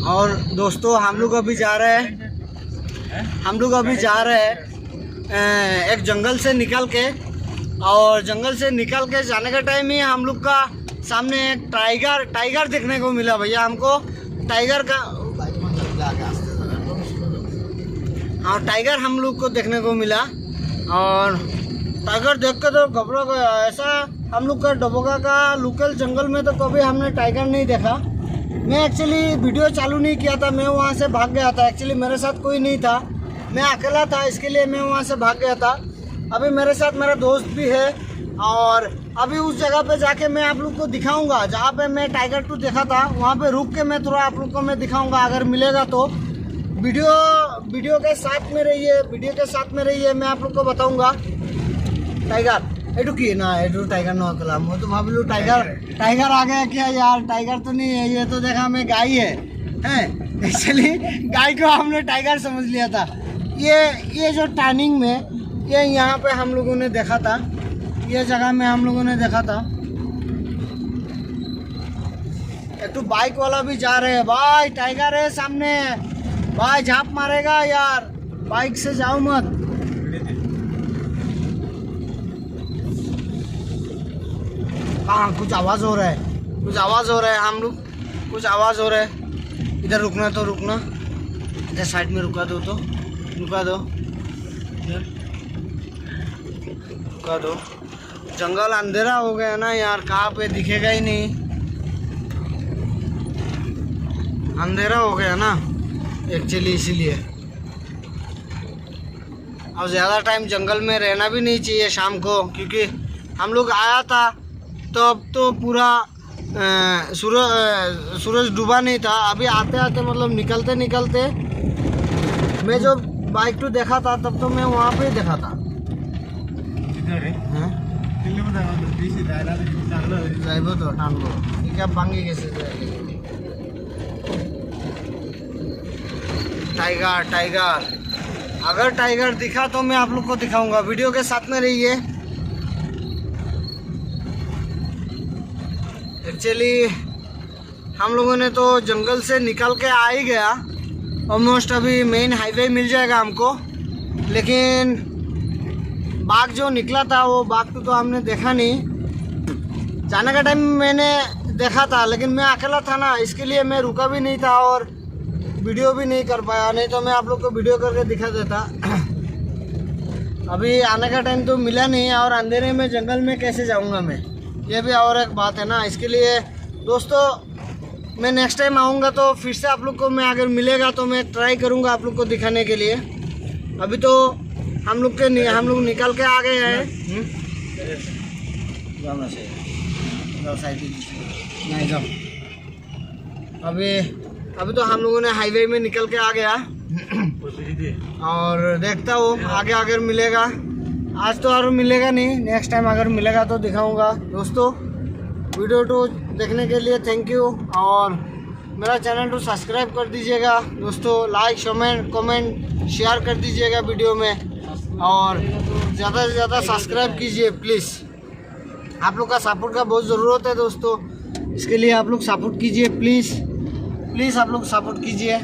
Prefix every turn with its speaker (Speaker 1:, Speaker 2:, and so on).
Speaker 1: और दोस्तों हम लोग अभी जा रहे हैं एक जंगल से निकल के, और जंगल से निकल के जाने का टाइम ही हम लोग का सामने एक टाइगर देखने को मिला भैया हमको। टाइगर का टाइगर हम लोग को देखने को मिला, और टाइगर देख के तो घबरा गया। ऐसा हम लोग का डबोगा का लोकल जंगल में तो कभी हमने टाइगर नहीं देखा। मैं एक्चुअली वीडियो चालू नहीं किया था, मैं वहाँ से भाग गया था। एक्चुअली मेरे साथ कोई नहीं था, मैं अकेला था, इसके लिए मैं वहाँ से भाग गया था। अभी मेरे साथ मेरा दोस्त भी है, और अभी उस जगह पे जाके मैं आप लोग को दिखाऊंगा जहाँ पे मैं टाइगर 2 देखा था। वहाँ पे रुक के मैं थोड़ा आप लोग को मैं दिखाऊंगा, अगर मिलेगा तो। वीडियो के साथ में रहिए, मैं आप लोग को बताऊंगा। टाइगर एडू की ना, एडू टाइगर ना कला, मैं तो भावलू टाइगर आ गया क्या यार। टाइगर तो नहीं है, ये तो देखा मैं गाय है। एक्चुअली गाय को हमने टाइगर समझ लिया था। ये जो टर्निंग में ये यहाँ पे हम लोगों ने देखा था, ये जगह में हम लोगों ने देखा था। एक तो बाइक वाला भी जा रहे हैं भाई, टाइगर है सामने भाई, झाप मारेगा यार, बाइक से जाओ मत। हाँ कुछ आवाज हो रहा है, हम लोग कुछ आवाज हो रहा है। इधर रुकना तो रुकना, इधर साइड में रुका दो, जंगल अंधेरा हो गया ना यार, कहाँ पे दिखेगा ही नहीं, अंधेरा हो गया ना एक्चुअली, इसीलिए। अब ज़्यादा टाइम जंगल में रहना भी नहीं चाहिए शाम को, क्योंकि हम लोग आया था तो अब तो पूरा सूरज डूबा नहीं था। अभी आते आते मतलब निकलते मैं जो बाइक 2 देखा था तब तो मैं वहाँ पे ही देखा था। जाइबो तो ठानबो क्या भांगी कैसे टाइगर अगर टाइगर दिखा तो मैं आप लोग को दिखाऊंगा। वीडियो के साथ में रहिए। एक्चुअली हम लोगों ने तो जंगल से निकल के आ ही गया, ऑलमोस्ट अभी मेन हाईवे मिल जाएगा हमको। लेकिन बाघ जो निकला था वो बाघ तो हमने देखा नहीं। जाने का टाइम मैंने देखा था, लेकिन मैं अकेला था ना, इसके लिए मैं रुका भी नहीं था और वीडियो भी नहीं कर पाया, नहीं तो मैं आप लोग को वीडियो करके दिखा देता। अभी आने का टाइम तो मिला नहीं, और अंधेरे में जंगल में कैसे जाऊंगा मैं, ये भी और एक बात है ना। इसके लिए दोस्तों मैं नेक्स्ट टाइम आऊँगा तो फिर से आप लोग को मैं अगर मिलेगा तो मैं ट्राई करूँगा आप लोग को दिखाने के लिए। अभी तो हम लोग निकल के आ गए हैं। अभी तो हम लोगों ने हाईवे में निकल के आ गया, और देखता हूँ आगे अगर मिलेगा। आज तो और मिलेगा नहीं, नेक्स्ट टाइम अगर मिलेगा तो दिखाऊंगा। दोस्तों वीडियो तो देखने के लिए थैंक यू, और मेरा चैनल तो सब्सक्राइब कर दीजिएगा दोस्तों। लाइक कमेंट शेयर कर दीजिएगा वीडियो में, और ज़्यादा से ज़्यादा सब्सक्राइब कीजिए प्लीज़। आप लोग का सपोर्ट का बहुत ज़रूरत है दोस्तों, इसके लिए आप लोग सपोर्ट कीजिए प्लीज़ आप लोग सपोर्ट कीजिए।